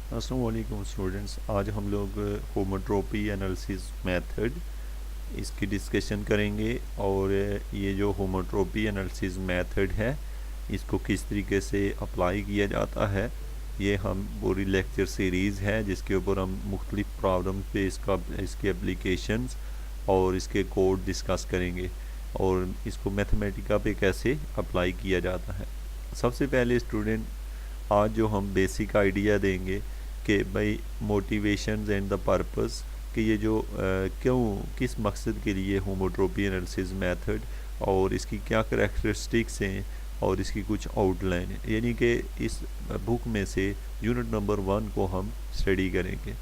अस्सलाम वालेकुम स्टूडेंट्स। आज हम लोग होमोट्रोपी एनालिसिस मेथड इसकी डिस्कशन करेंगे और ये जो होमोट्रोपी एनालिसिस मेथड है इसको किस तरीके से अप्लाई किया जाता है, ये हम पूरी लेक्चर सीरीज़ है जिसके ऊपर हम मुख्तलिफ प्रॉब्लम पे इसके एप्लीकेशंस और इसके कोड डिस्कस करेंगे और इसको मैथमेटिका पे कैसे अप्लाई किया जाता है। सबसे पहले स्टूडेंट, आज जो हम बेसिक आइडिया देंगे कि भाई मोटिवेशंस एंड द पर्पस, कि ये जो क्यों किस मकसद के लिए होमोट्रोपी एनालिसिस मेथड और इसकी क्या करैक्टरिस्टिक्स हैं और इसकी कुछ आउटलाइन है, यानी कि इस बुक में से यूनिट नंबर 1 को हम स्टडी करेंगे।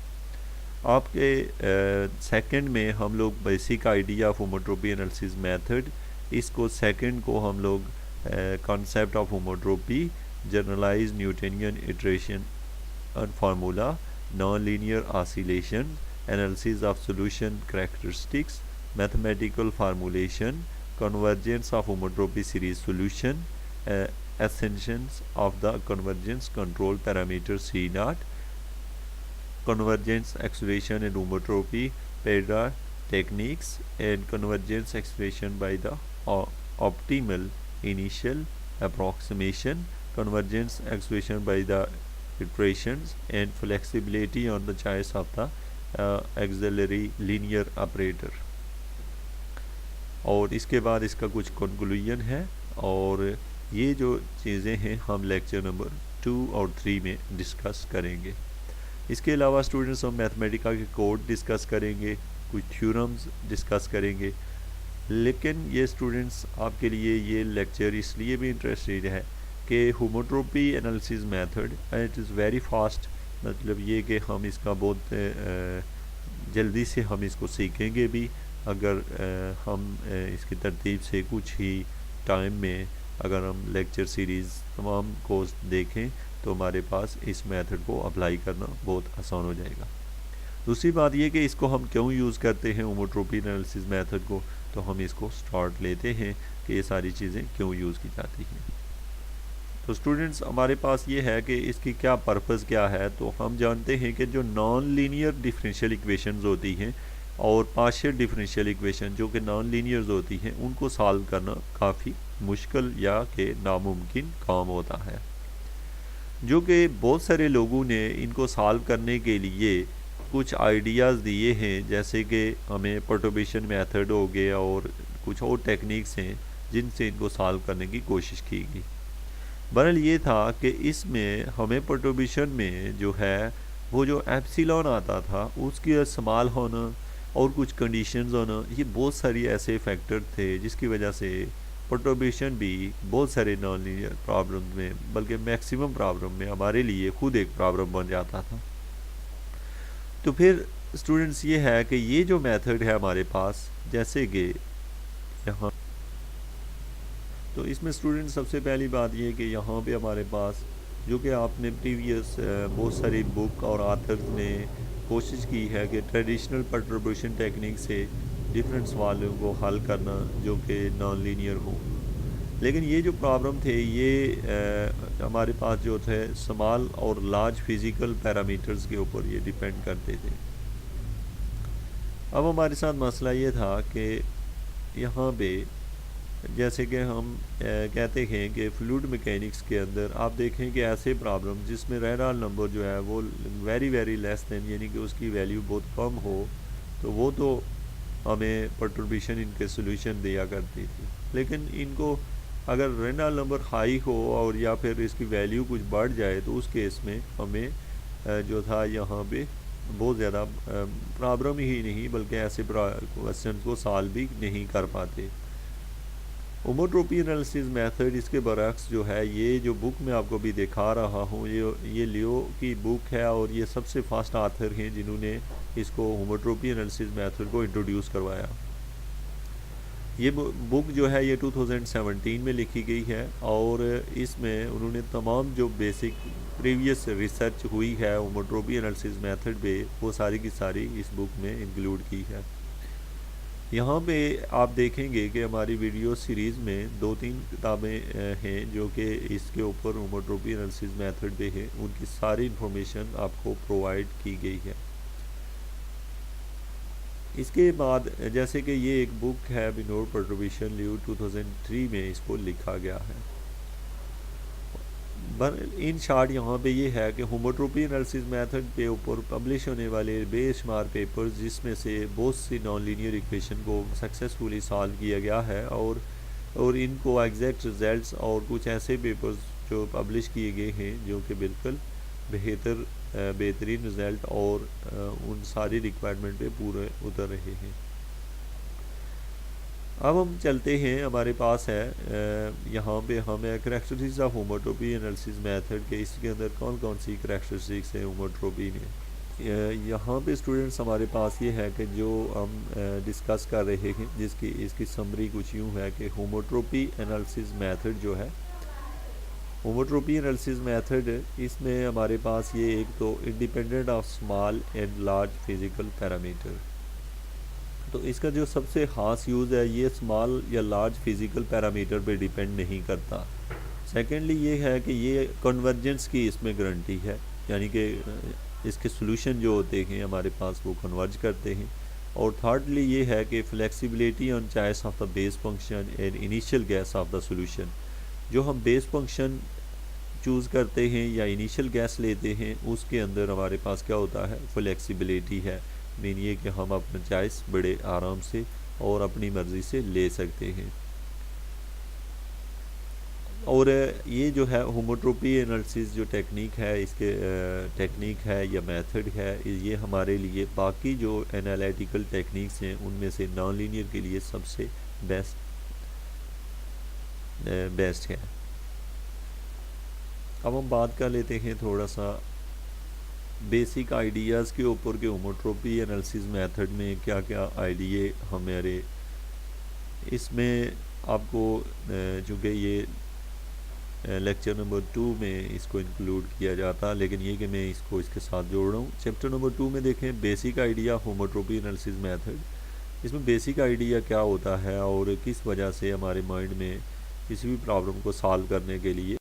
आपके सेकंड में हम लोग basic idea of homotopy analysis method, इसको सेकंड को हम लोग concept of homotopy, generalize Newtonian iteration and formula, non-linear oscillation, analysis of solution characteristics, mathematical formulation, convergence of homotropy series solution, ascensions of the convergence control parameter C naught, convergence acceleration and homotropy Pedra techniques, and convergence acceleration by the optimal initial approximation, convergence acceleration by the iterations, and flexibility on the choice of the auxiliary linear operator। और इसके बाद इसका कुछ conclusion है और ये जो चीज़ें हैं हम लेक्चर नंबर 2 और 3 में डिस्कस करेंगे। इसके अलावा स्टूडेंट्स हम मैथमेटिका के कोड डिस्कस करेंगे, कुछ थ्योरम्स डिस्कस करेंगे। लेकिन ये स्टूडेंट्स आपके लिए ये लेक्चर इसलिए भी इंटरेस्टेड है कि homotopy analysis method it is very fast, मतलब ये कि हम इसका बहुत जल्दी से हम इसको सीखेंगे भी अगर हम इसकी तरतीब से कुछ ही टाइम में अगर हम लेक्चर सीरीज़ तमाम कोर्स देखें तो हमारे पास इस मेथड को अप्लाई करना बहुत आसान हो जाएगा। दूसरी बात ये कि इसको हम क्यों यूज़ करते हैं होमोट्रोपी एनालिसिस मेथड को, तो हम इसको स्टार्ट लेते हैं कि ये सारी चीज़ें क्यों यूज़ की जाती हैं। तो स्टूडेंट्स हमारे पास ये है कि इसकी क्या पर्पस क्या है। तो हम जानते हैं कि जो नॉन लीनियर डिफरेंशियल इक्वेशंस होती हैं और पार्शियल डिफरेंशियल इक्वेशन जो कि नॉन लीनियर्स होती हैं उनको सॉल्व करना काफ़ी मुश्किल या कि नामुमकिन काम होता है, जो कि बहुत सारे लोगों ने इनको सॉल्व करने के लिए कुछ आइडियाज़ दिए हैं, जैसे कि हमें परटर्बेशन मेथड हो गया और कुछ और टेक्निक्स हैं जिनसे इनको सॉल्व करने की कोशिश की गई। बहरहाल ये था कि इसमें हमें परटर्बेशन में जो है वो जो एप्सिलॉन आता था उसकी इस्तेमाल होना और कुछ कंडीशंस होना, ये बहुत सारी ऐसे फैक्टर थे जिसकी वजह से परटर्बेशन भी बहुत सारे नॉन लीनियर प्रॉब्लम में बल्कि मैक्सिमम प्रॉब्लम में हमारे लिए खुद एक प्रॉब्लम बन जाता था। तो फिर स्टूडेंट्स ये है कि ये जो मेथड है हमारे पास, जैसे कि यहाँ, तो इसमें स्टूडेंट सबसे पहली बात ये कि यहाँ पे हमारे पास जो कि आपने प्रीवियस बहुत सारी बुक और आथर्स ने कोशिश की है कि ट्रेडिशनल परटर्बेशन टेक्निक से डिफरेंट सवालों को हल करना जो कि नॉन लीनियर हो। लेकिन ये जो प्रॉब्लम थे ये हमारे पास जो थे स्मॉल और लार्ज फिज़िकल पैरामीटर्स के ऊपर ये डिपेंड करते थे। अब हमारे साथ मसला ये था कि यहाँ पे जैसे कि हम कहते हैं कि फ्लूइड मैकेनिक्स के अंदर आप देखें कि ऐसे प्रॉब्लम जिसमें रेनॉल्ड नंबर जो है वो वेरी वेरी लेस देन, यानी कि उसकी वैल्यू बहुत कम हो, तो वो तो हमें परटर्बेशन इनके सोल्यूशन दिया करती थी। लेकिन इनको अगर रेनॉल्ड नंबर हाई हो और या फिर इसकी वैल्यू कुछ बढ़ जाए तो उस केस में हमें जो था यहाँ पे बहुत ज़्यादा प्रॉब्लम ही नहीं बल्कि ऐसे क्वेश्चन को सॉल्व भी नहीं कर पाते। होमोट्रोपी एनालिसिस मेथड इसके बरक्स जो है, ये जो बुक में आपको भी दिखा रहा हूँ ये लियो की बुक है और ये सबसे फास्ट आथर हैं जिन्होंने इसको होमोट्रोपी एनालिसिस मेथड को इंट्रोड्यूस करवाया। ये बुक जो है ये 2017 में लिखी गई है और इसमें उन्होंने तमाम जो बेसिक प्रीवियस रिसर्च हुई है होमोट्रोपी एनालिसिस मेथड पे वो सारी की सारी इस बुक में इंक्लूड की है। यहाँ पे आप देखेंगे कि हमारी वीडियो सीरीज़ में 2-3 किताबें हैं जो कि इसके ऊपर होमोट्रोपी एनालिसिस मेथड पे है, उनकी सारी इंफॉर्मेशन आपको प्रोवाइड की गई है। इसके बाद जैसे कि ये एक बुक है बिनोर पर्टर्बेशन ल्यू 2003 में इसको लिखा गया है। इन शार्ट यहाँ पे ये है कि होमोट्रोपी एनालिसिस मेथड के ऊपर पब्लिश होने वाले बेशुमार पेपर्स जिसमें से बहुत सी नॉन लीनियर इक्वेशन को सक्सेसफुली सॉल्व किया गया है और इनको एग्जैक्ट रिजल्ट्स और कुछ ऐसे पेपर्स जो पब्लिश किए गए हैं जो कि बिल्कुल बेहतरीन रिज़ल्ट और उन सारी रिक्वायरमेंट पे पूरे उतर रहे हैं। अब हम चलते हैं, हमारे पास है यहाँ पे हमें characteristics of homotopy analysis method के इसके अंदर कौन कौन सी करैक्टरिस्टिक्स हैं होमोट्रोपी में। यहाँ पे स्टूडेंट्स हमारे पास ये है कि जो हम डिस्कस कर रहे हैं जिसकी इसकी समरी कुछ यूँ है कि होमोट्रोपी एनालिसिस मेथड जो है, होमोट्रोपी एनालिसिस मेथड इसमें हमारे पास ये एक तो independent of small and large physical parameter, तो इसका जो सबसे ख़ास यूज़ है ये स्मॉल या लार्ज फिज़िकल पैरामीटर पे डिपेंड नहीं करता। सेकेंडली ये है कि ये कन्वर्जेंस की इसमें गारंटी है, यानी कि इसके सॉल्यूशन जो होते हैं हमारे पास वो कन्वर्ज करते हैं। और थर्डली ये है कि flexibility on choice of the base function and initial gas off the solution, जो हम बेस फंक्शन चूज़ करते हैं या इनिशियल गैस लेते हैं उसके अंदर हमारे पास क्या होता है, फ्लेक्सिबिलिटी है। मीन ये कि हम अपना चॉइस बड़े आराम से और अपनी मर्ज़ी से ले सकते हैं। और ये जो है होमोट्रोपी एनालिसिस जो टेक्निक है, इसके टेक्निक है या मेथड है, ये हमारे लिए बाकी जो एनालिटिकल टेक्निक्स हैं उनमें से नॉन लीनियर के लिए सबसे बेस्ट है। अब हम बात कर लेते हैं थोड़ा सा बेसिक आइडियाज़ के ऊपर के होमोट्रोपी एनालिसिस मेथड में क्या क्या आइडिये हमारे इसमें आपको चूँकि ये लेक्चर नंबर 2 में इसको इंक्लूड किया जाता, लेकिन ये कि मैं इसको इसके साथ जोड़ रहा हूँ। चैप्टर नंबर 2 में देखें बेसिक आइडिया होमोट्रोपी एनालिसिस मेथड। इसमें बेसिक आइडिया क्या होता है और किस वजह से हमारे माइंड में किसी भी प्रॉब्लम को सॉल्व करने के लिए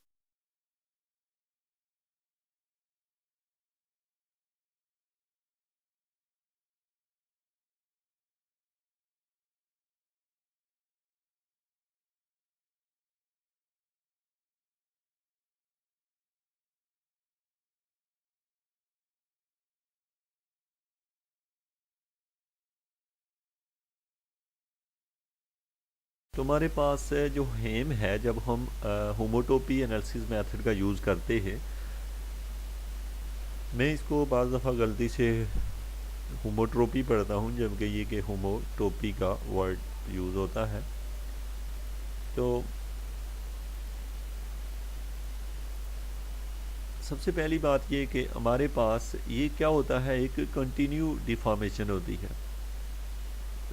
तो हमारे पास जो हेम है जब हम होमोट्रोपी एनालिसिस मेथड का यूज़ करते हैं, मैं इसको बाज़ दफ़ा गलती से होमोट्रोपी पढ़ता हूँ जबकि ये कि होमोट्रोपी का वर्ड यूज़ होता है। तो सबसे पहली बात ये कि हमारे पास ये क्या होता है, एक कंटिन्यू डिफॉर्मेशन होती है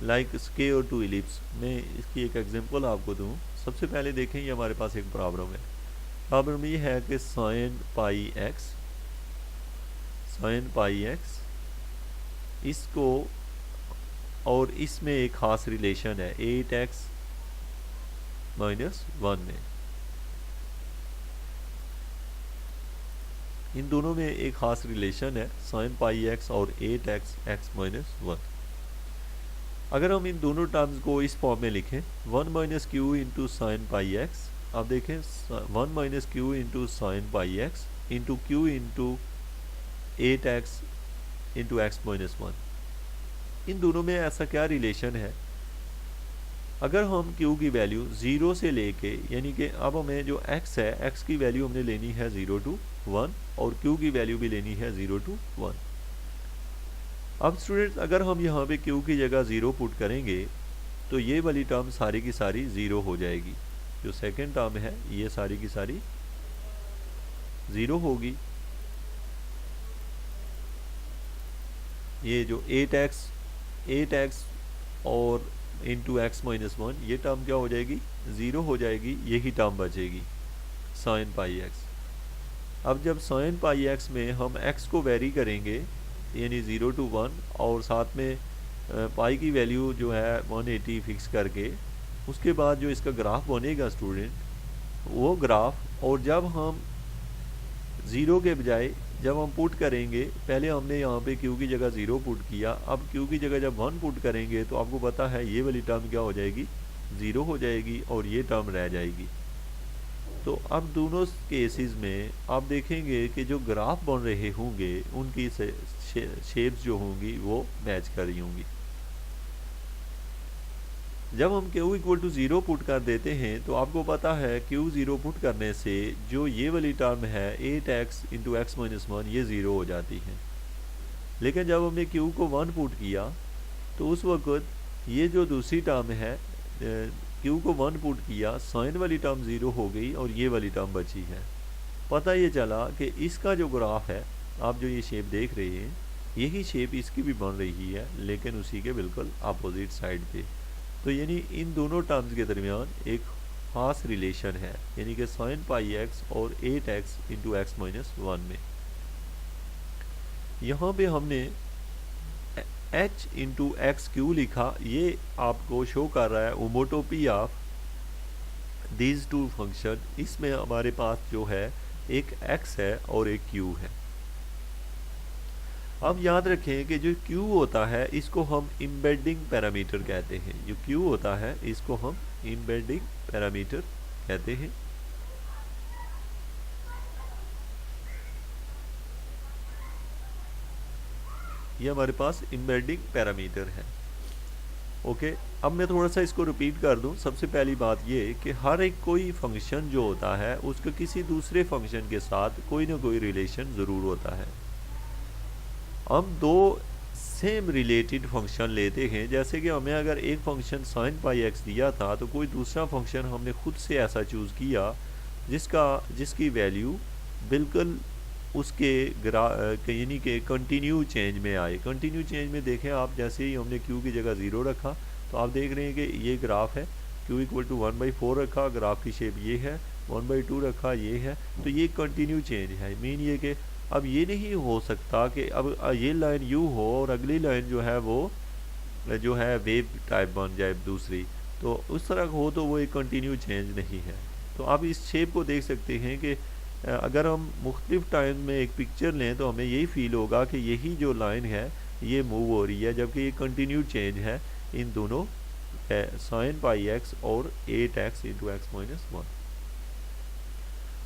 लाइक स्क्वायर टू इलिप्स। मैं इसकी एक एग्जांपल आपको दूं। सबसे पहले देखें ये हमारे पास एक प्रॉब्लम है। प्रॉब्लम ये है कि साइन पाई एक्स इसको और इसमें एक ख़ास रिलेशन है 8x - 1 में, इन दोनों में एक ख़ास रिलेशन है साइन पाई एक्स और 8x x - 1। अगर हम इन दोनों टर्म्स को इस फॉर्म में लिखें 1 - q into sine pi x, आप देखें 1 - q into sine pi x into q into 8x into x - 1, इन दोनों में ऐसा क्या रिलेशन है। अगर हम q की वैल्यू 0 से लेके, यानी कि अब हमें जो x है x की वैल्यू हमने लेनी है 0 to 1 और q की वैल्यू भी लेनी है 0 to 1। अब स्टूडेंट्स अगर हम यहाँ पे q की जगह 0 पुट करेंगे तो ये वाली टर्म सारी की सारी 0 हो जाएगी। जो सेकंड टर्म है ये सारी की सारी 0 होगी। ये जो 8x और इंटू x - 1 ये टर्म क्या हो जाएगी, 0 हो जाएगी। यही टर्म बचेगी साइन पाई एक्स। अब जब साइन पाई एक्स में हम x को वेरी करेंगे यानी 0 to 1 और साथ में पाई की वैल्यू जो है 180 फिक्स करके उसके बाद जो इसका ग्राफ बनेगा स्टूडेंट, वो ग्राफ, और जब हम ज़ीरो के बजाय जब हम पुट करेंगे, पहले हमने यहाँ पे क्यू की जगह ज़ीरो पुट किया, अब क्यू की जगह जब 1 पुट करेंगे तो आपको पता है ये वाली टर्म क्या हो जाएगी, ज़ीरो हो जाएगी और ये टर्म रह जाएगी। तो अब दोनों केसेस में आप देखेंगे कि जो ग्राफ बन रहे होंगे उनकी शेप्स जो होंगी वो मैच कर रही होंगी। जब हम q equal to zero put कर देते हैं तो आपको पता है क्यू ज़ीरो पुट करने से जो ये वाली टर्म है 8x इंटू एक्स माइनस 1 ये ज़ीरो हो जाती है। लेकिन जब हमने क्यू को 1 पुट किया तो उस वक्त ये जो दूसरी टर्म है क्यू को 1 पुट किया, साइन वाली टर्म ज़ीरो हो गई और ये वाली टर्म बची है। पता ये चला कि इसका जो ग्राफ है, आप जो ये शेप देख रहे हैं, यही शेप इसकी भी बन रही है लेकिन उसी के बिल्कुल अपोजिट साइड पे। तो यानी इन दोनों टर्म्स के दरमियान एक खास रिलेशन है, यानी कि साइन पाई एक्स और 8x इंटू एक्स माइनस 1 में। यहाँ पे हमने h इंटू एक्स क्यू लिखा, ये आपको शो कर रहा है होमोटोपी ऑफ दीज टू फंक्शन। इसमें हमारे पास जो है एक x है और एक q है। अब याद रखें कि जो q होता है इसको हम एम्बेडिंग पैरामीटर कहते हैं। जो q होता है इसको हम एम्बेडिंग पैरामीटर कहते हैं। ये हमारे पास एम्बेडिंग पैरामीटर है। ओके, अब मैं थोड़ा सा इसको रिपीट कर दूं। सबसे पहली बात ये कि हर एक कोई फंक्शन जो होता है उसका किसी दूसरे फंक्शन के साथ कोई ना कोई रिलेशन ज़रूर होता है। हम दो सेम रिलेटेड फंक्शन लेते हैं, जैसे कि हमें अगर एक फंक्शन साइन पाई एक्स दिया था तो कोई दूसरा फंक्शन हमने खुद से ऐसा चूज़ किया जिसकी वैल्यू बिल्कुल उसके यानी कि कंटिन्यू चेंज में आए। कंटिन्यू चेंज में देखें आप, जैसे ही हमने क्यू की जगह ज़ीरो रखा तो आप देख रहे हैं कि ये ग्राफ है, क्यू इक्वल टू 1/4 रखा, ग्राफ की शेप ये है, 1/2 रखा ये है, तो ये कंटिन्यू चेंज है। मीन ये कि अब ये नहीं हो सकता कि अब ये लाइन यू हो और अगली लाइन जो है वो जो है वेव टाइप बन जाए दूसरी, तो उस तरह हो तो वो एक कंटिन्यू चेंज नहीं है। तो आप इस शेप को देख सकते हैं कि अगर हम मुख्तलिफ टाइम में एक पिक्चर लें तो हमें यही फील होगा कि यही जो लाइन है ये मूव हो रही है, जबकि ये कंटिन्यू चेंज है इन दोनों साइन पाई एक्स और 8x इंटू एक्स माइनस 1।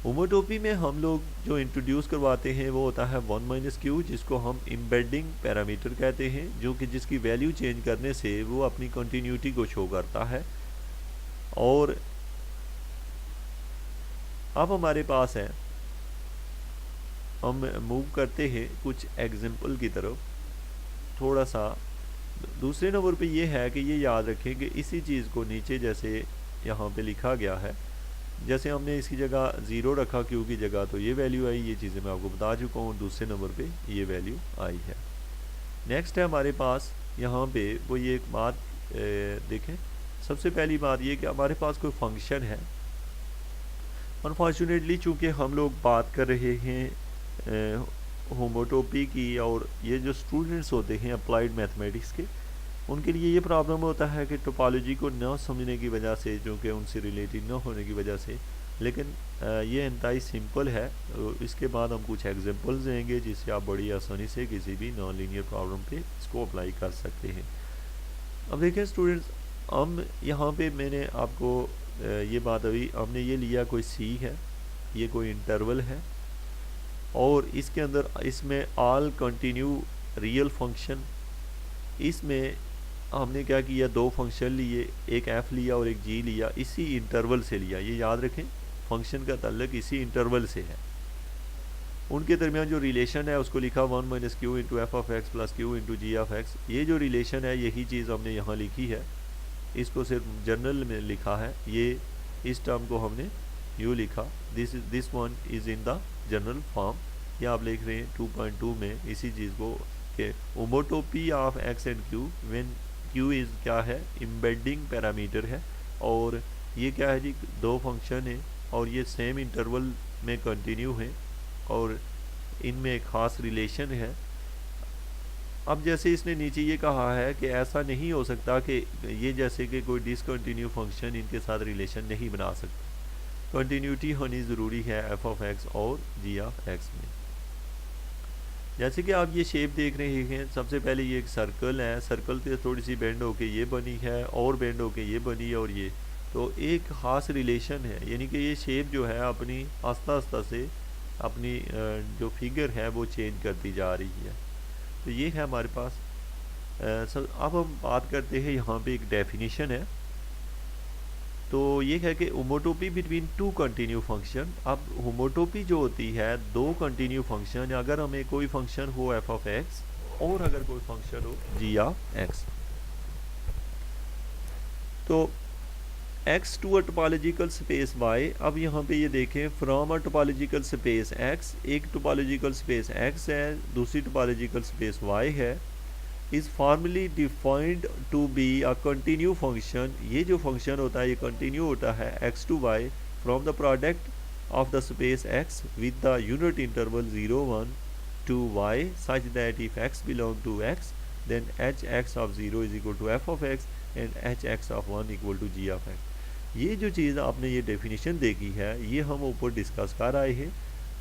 होमोटोपी में हम लोग जो इंट्रोड्यूस करवाते हैं वो होता है 1 माइनस क्यू, जिसको हम एम्बेडिंग पैरामीटर कहते हैं, जो कि जिसकी वैल्यू चेंज करने से वो अपनी कंटिन्यूटी को शो करता है। और अब हमारे पास है, हम मूव करते हैं कुछ एग्जाम्पल की तरफ। थोड़ा सा दूसरे नंबर पे ये है कि ये याद रखें कि इसी चीज़ को नीचे जैसे यहाँ पे लिखा गया है, जैसे हमने इसकी जगह ज़ीरो रखा क्यू की जगह तो ये वैल्यू आई, ये चीज़ें मैं आपको बता चुका हूँ। दूसरे नंबर पे ये वैल्यू आई है। नेक्स्ट है हमारे पास यहाँ पे वो ये एक बात देखें। सबसे पहली बात ये कि हमारे पास कोई फंक्शन है। अनफॉर्चुनेटली चूँकि हम लोग बात कर रहे हैं होमोटोपी की, और ये जो स्टूडेंट्स होते हैं अप्लाइड मैथमेटिक्स के, उनके लिए ये प्रॉब्लम होता है कि टोपोलॉजी को न समझने की वजह से, जो कि उनसे रिलेटेड न होने की वजह से। लेकिन ये इंतहाई सिंपल है। इसके बाद हम कुछ एग्जांपल्स देंगे जिससे आप बड़ी आसानी से किसी भी नॉन लीनियर प्रॉब्लम पे इसको अप्लाई कर सकते हैं। अब देखें स्टूडेंट्स, हम यहाँ पे मैंने आपको ये बात अभी हमने ये लिया, कोई सी है, ये कोई इंटरवल है, और इसके अंदर इसमें ऑल कंटिन्यू रियल फंक्शन, इसमें हमने क्या किया, दो फंक्शन लिए, एक एफ लिया और एक जी लिया, इसी इंटरवल से लिया। ये याद रखें, फंक्शन का ताल्लुक इसी इंटरवल से है। उनके दरमियान जो रिलेशन है उसको लिखा 1 minus q into f of x plus q into g of x. ये जो रिलेशन है यही चीज़ हमने यहाँ लिखी है, इसको सिर्फ जनरल में लिखा है। ये इस टर्म को हमने यू लिखा, this one is in the general form. ये आप लिख रहे हैं 2.2 में इसी चीज़ को कि homotopy of x and q when q is क्या है, एम्बेडिंग पैरामीटर है। और ये क्या है जी, दो फंक्शन है और ये सेम इंटरवल में कंटिन्यू है और इनमें एक ख़ास रिलेशन है। अब जैसे इसने नीचे ये कहा है कि ऐसा नहीं हो सकता कि ये जैसे कि कोई डिसकंटिन्यू फंक्शन इनके साथ रिलेशन नहीं बना सकता, कंटिन्यूटी होनी ज़रूरी है एफ ऑफ एक्स और जी ऑफ एक्स में। जैसे कि आप ये शेप देख रहे हैं, सबसे पहले ये एक सर्कल है, सर्कल पे थोड़ी सी बेंड होके ये बनी है और बेंड होके ये बनी है और ये, तो एक ख़ास रिलेशन है, यानी कि ये शेप जो है अपनी आस्ता आस्ता से अपनी जो फिगर है वो चेंज करती जा रही है। तो ये है हमारे पास। अब हम बात करते हैं, यहाँ पे एक डेफिनेशन है, तो ये है कि होमोटोपी बिटवीन टू कंटिन्यू फंक्शन। अब होमोटोपी जो होती है दो कंटिन्यू फंक्शन, अगर हमें कोई फंक्शन हो एफ ऑफ एक्स और अगर कोई फंक्शन हो जी ऑफ एक्स, तो x to a topological space y। अब यहाँ पे ये देखें, from a topological space x, एक टोपोलॉजिकल स्पेस x है, दूसरी टोपोलॉजिकल स्पेस y है, is formally defined to be a continue function. ये जो फंक्शन होता है ये कंटिन्यू होता है x to y from the product of the space x with the unit interval 0 1 to y such that if x belong to x then hx of 0 is equal to f of x and hx of 1 equal to g of x। ये जो चीज़ आपने ये definition देखी है ये हम ऊपर discuss कर आए हैं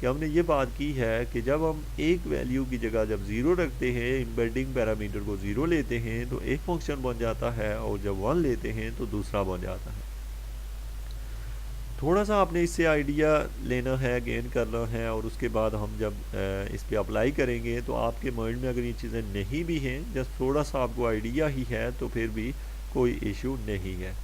कि हमने ये बात की है कि जब हम एक वैल्यू की जगह जब ज़ीरो रखते हैं, एम्बेडिंग पैरामीटर को ज़ीरो लेते हैं तो एक फंक्शन बन जाता है और जब 1 लेते हैं तो दूसरा बन जाता है। थोड़ा सा आपने इससे आइडिया लेना है, गेन करना है, और उसके बाद हम जब इस पर अप्लाई करेंगे तो आपके माइंड में अगर ये चीज़ें नहीं भी हैं, जस्ट थोड़ा सा आपको आइडिया ही है, तो फिर भी कोई इशू नहीं है।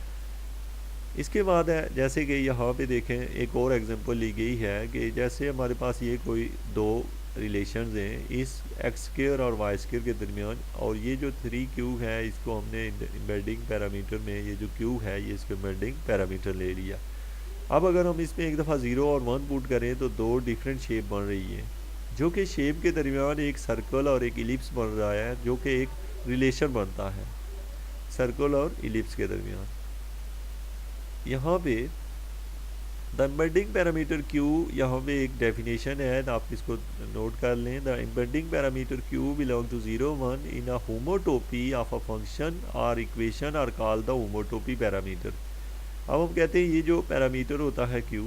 इसके बाद है जैसे कि यहाँ पे देखें एक और एग्जांपल ली गई है कि जैसे हमारे पास ये कोई दो रिलेशंस हैं इस एक्स स्क्वायर और वाई स्क्वायर के दरमियान, और ये जो 3q है इसको हमने एम्बेडिंग पैरामीटर में ये जो q है ये इसको एम्बेडिंग पैरामीटर ले लिया। अब अगर हम इसमें एक दफ़ा 0 और 1 पुट करें तो दो डिफरेंट शेप बन रही है, जो कि शेप के दरमियान एक सर्कल और एक इलिप्स बन रहा है, जो कि एक रिलेशन बनता है सर्कल और इलिप्स के दरमियान। यहाँ पे द एम्बेडिंग पैरामीटर q, यहाँ पे एक डेफिनेशन है, आप इसको नोट कर लें। The embedding parameter q belong to 0 1 in a homotopy of a function और equation are called the homotopy parameter. अब हम कहते हैं ये जो पैरामीटर होता है q,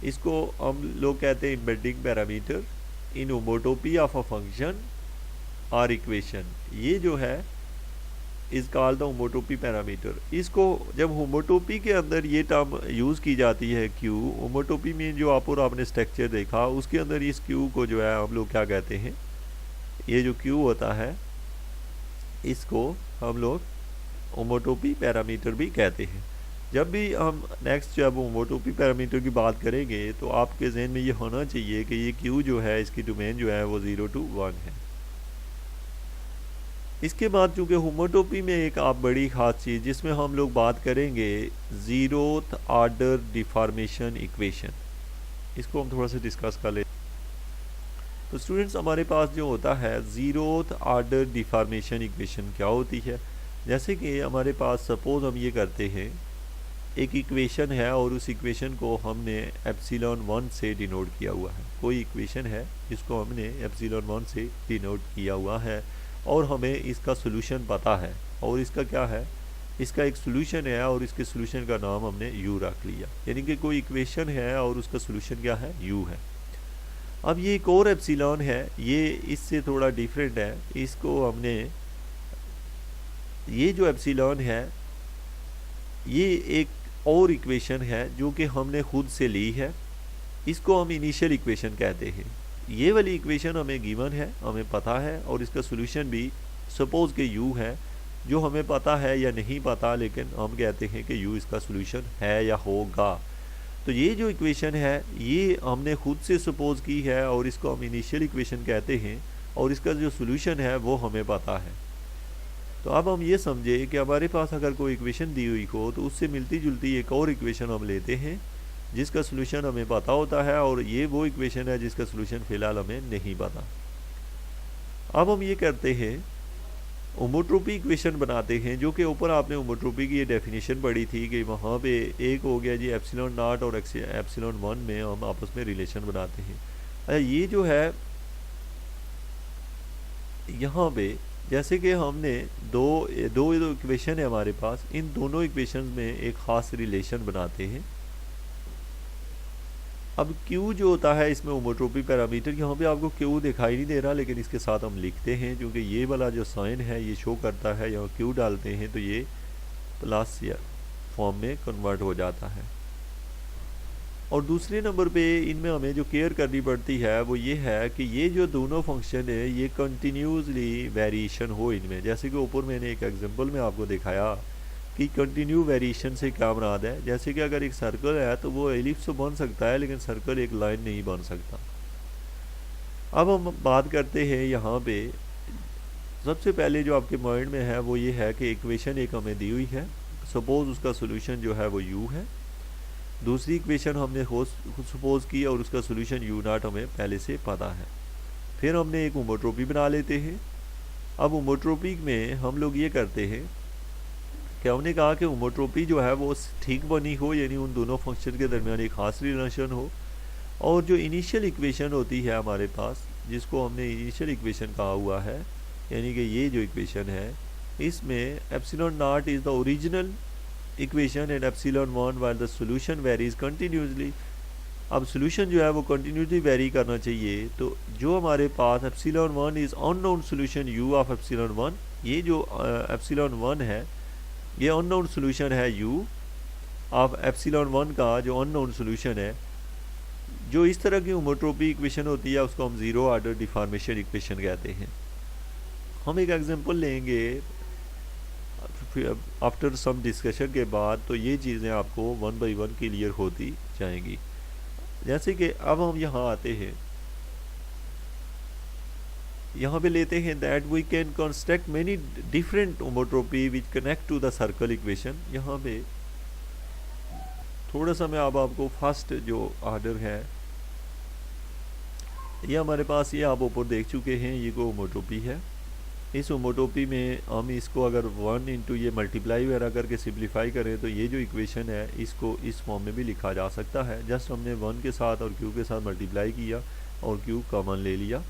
इसको हम लोग कहते हैं embedding parameter in homotopy of a function और इक्वेशन। ये जो है इस कॉल्ड द होमोटोपी पैरामीटर। इसको जब होमोटोपी के अंदर ये टर्म यूज़ की जाती है q, होमोटोपी में जो आप और आपने स्ट्रक्चर देखा उसके अंदर इस q को जो है हम लोग क्या कहते हैं, ये जो q होता है इसको हम लोग होमोटोपी पैरामीटर भी कहते हैं। जब भी हम नेक्स्ट जब होमोटोपी पैरामीटर की बात करेंगे तो आपके जहन में ये होना चाहिए कि ये q जो है इसकी डोमेन जो है वो 0 to 1 है। इसके बाद चूँकि होमोटोपी में एक आप बड़ी ख़ास चीज़ जिसमें हम लोग बात करेंगे ज़ीरोथ ऑर्डर डिफॉर्मेशन इक्वेशन, इसको हम थोड़ा सा डिस्कस कर लेते। तो स्टूडेंट्स हमारे पास जो होता है ज़ीरोथ ऑर्डर डिफॉर्मेशन इक्वेशन क्या होती है, जैसे कि हमारे पास सपोज़ हम ये करते हैं एक इक्वेशन है और उस इक्वेशन को हमने एप्सिलॉन 1 से डिनोट किया हुआ है। कोई इक्वेशन है जिसको हमने एप्सिलॉन 1 से डिनोट किया हुआ है और हमें इसका सोल्यूशन पता है, और इसका क्या है, इसका एक सोल्यूशन है और इसके सोल्यूशन का नाम हमने u रख लिया, यानी कि कोई इक्वेशन है और उसका सोल्यूशन क्या है, u है। अब ये एक और एप्सिलॉन है, ये इससे थोड़ा डिफरेंट है, इसको हमने ये जो एप्सिलॉन है ये एक और इक्वेशन है जो कि हमने खुद से ली है, इसको हम इनिशियल इक्वेशन कहते हैं। ये वाली इक्वेशन हमें गिवन है, हमें पता है, और इसका सोल्यूशन भी सपोज़ के u है, जो हमें पता है या नहीं पता, लेकिन हम कहते हैं कि u इसका सोल्यूशन है या होगा। तो ये जो इक्वेशन है ये हमने खुद से सपोज़ की है और इसको हम इनिशियल इक्वेशन कहते हैं, और इसका जो सोल्यूशन है वो हमें पता है। तो अब हम ये समझे कि हमारे पास अगर कोई इक्वेशन दी हुई हो तो उससे मिलती जुलती एक और इक्वेशन हम लेते हैं जिसका सोल्यूशन हमें पता होता है, और ये वो इक्वेशन है जिसका सोल्यूशन फ़िलहाल हमें नहीं पता। अब हम ये करते हैं होमोट्रोपी इक्वेशन बनाते हैं, जो कि ऊपर आपने होमोट्रोपी की ये डेफिनेशन पढ़ी थी कि वहाँ पे एक हो गया जी एप्सिलॉन नॉट और एप्सिलॉन 1 में हम आपस में रिलेशन बनाते हैं। अच्छा, ये जो है यहाँ पे जैसे कि हमने दो दो इक्वेशन है हमारे पास, इन दोनों इक्वेशन में एक ख़ास रिलेशन बनाते हैं। अब Q जो होता है इसमें होमोट्रोपी पैरामीटर, यहाँ पे आपको Q दिखाई नहीं दे रहा, लेकिन इसके साथ हम लिखते हैं क्योंकि ये वाला जो साइन है ये शो करता है, यहाँ Q डालते हैं तो ये प्लस या फॉर्म में कन्वर्ट हो जाता है। और दूसरे नंबर पे इनमें हमें जो केयर करनी पड़ती है वो ये है कि ये जो दोनों फंक्शन है ये कंटिन्यूसली वेरिएशन हो इनमें। जैसे कि ऊपर मैंने एक एग्जांपल में आपको दिखाया कि कंटिन्यू वेरिएशन से क्या मुराद है। जैसे कि अगर एक सर्कल है तो वो एलिप्स तो बन सकता है, लेकिन सर्कल एक लाइन नहीं बन सकता। अब हम बात करते हैं यहाँ पे, सबसे पहले जो आपके माइंड में है वो ये है कि इक्वेशन एक हमें दी हुई है, सपोज उसका सोल्यूशन जो है वो u है। दूसरी इक्वेशन हमने सपोज की और उसका सोल्यूशन u0 हमें पहले से पता है। फिर हमने एक होमोट्रोपी बना लेते हैं। अब होमोट्रोपी में हम लोग ये करते हैं कि हमने कहा कि होमोट्रोपी जो है वो ठीक बनी हो, यानी उन दोनों फंक्शन के दरमियान एक खास रिलेशन हो। और जो इनिशियल इक्वेशन होती है हमारे पास, जिसको हमने इनिशियल इक्वेशन कहा हुआ है, यानी कि ये जो इक्वेशन है इसमें epsilon not is the original equation and epsilon 1 while the solution varies continuously. अब सॉल्यूशन जो है वो कंटिन्यूसली वेरी करना चाहिए। तो जो हमारे पास epsilon 1 is unknown solution u of epsilon 1, ये जो एप्सिलॉन 1 है ये अननोन सॉल्यूशन है u ऑफ एप्सिलॉन 1 का जो अननोन सॉल्यूशन है। जो इस तरह की होमोट्रोपी इक्वेशन होती है उसको हम ज़ीरो ऑर्डर डिफॉर्मेशन इक्वेशन कहते हैं। हम एक एग्जांपल लेंगे आफ्टर सम डिस्कशन के बाद, तो ये चीज़ें आपको वन बाय वन क्लियर होती जाएंगी। जैसे कि अब हम यहाँ आते हैं, यहाँ पे लेते हैं that we can construct many different homotopy which connect to the circle equation. यहाँ पे थोड़ा सा मैं अब आपको फर्स्ट जो ऑर्डर है ये हमारे पास, ये आप ऊपर देख चुके हैं, ये को होमोट्रोपी है। इस होमोट्रोपी में हम इसको अगर 1 इंटू ये मल्टीप्लाई वगैरह करके सिंप्लीफाई करें तो ये जो इक्वेशन है इसको इस फॉर्म में भी लिखा जा सकता है। जस्ट हमने 1 के साथ और q के साथ मल्टीप्लाई किया और q कॉमन ले लिया।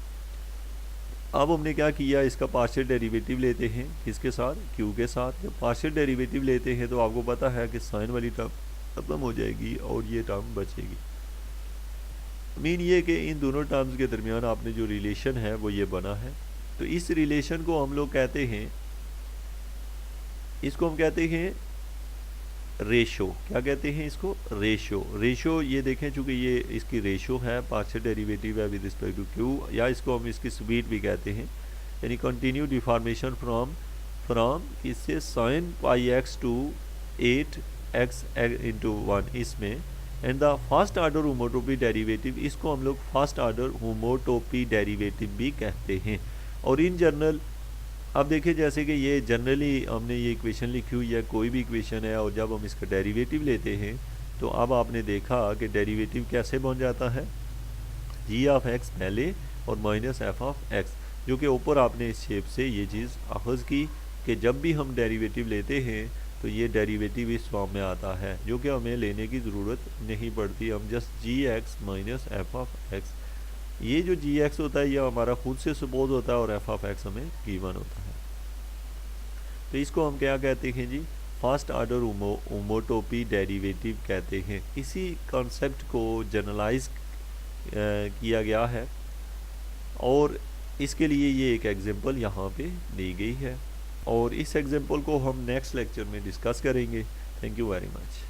अब हमने क्या किया, इसका पार्शियल डेरिवेटिव लेते हैं, किसके साथ, q के साथ। जब पार्शियल डेरिवेटिव लेते हैं तो आपको पता है कि साइन वाली टर्म खत्म हो जाएगी और ये टर्म बचेगी। मीन ये कि इन दोनों टर्म्स के दरमियान आपने जो रिलेशन है वो ये बना है। तो इस रिलेशन को हम लोग कहते हैं, इसको हम कहते हैं रेशो। क्या कहते हैं इसको, रेशो। रेशो ये देखें, चूँकि ये इसकी रेशो है, पार्शियल डेरिवेटिव है विद रिस्पेक्ट टू क्यू, या इसको हम इसकी स्पीड भी कहते हैं, यानी कंटिन्यू डिफॉर्मेशन फ्रॉम इससे sine pi x to 8x into 1 इसमें। And the first order homotopy derivative, इसको हम लोग फर्स्ट ऑर्डर होमोट्रोपी डेरिवेटिव भी कहते हैं। और इन जनरल अब देखिए, जैसे कि ये जनरली हमने ये इक्वेशन लिखी हुई है, कोई भी इक्वेशन है, और जब हम इसका डेरिवेटिव लेते हैं तो अब आपने देखा कि डेरिवेटिव कैसे बन जाता है, g ऑफ x पहले और माइनस f ऑफ x, जो कि ऊपर आपने इस शेप से ये चीज़ अखज़ की कि जब भी हम डेरिवेटिव लेते हैं तो ये डेरिवेटिव इस फॉर्म में आता है, जो कि हमें लेने की ज़रूरत नहीं पड़ती। हम just gx minus f of x, ये जो gx होता है ये हमारा खुद से सपोज होता है और f ऑफ x हमें गिवन होता है। तो इसको हम क्या कहते हैं जी, फर्स्ट ऑर्डर होमोट्रोपी डेरिवेटिव कहते हैं। इसी कॉन्सेप्ट को जनरलाइज किया गया है और इसके लिए ये एक एग्जांपल यहाँ पे दी गई है और इस एग्जांपल को हम नेक्स्ट लेक्चर में डिस्कस करेंगे। Thank you very much.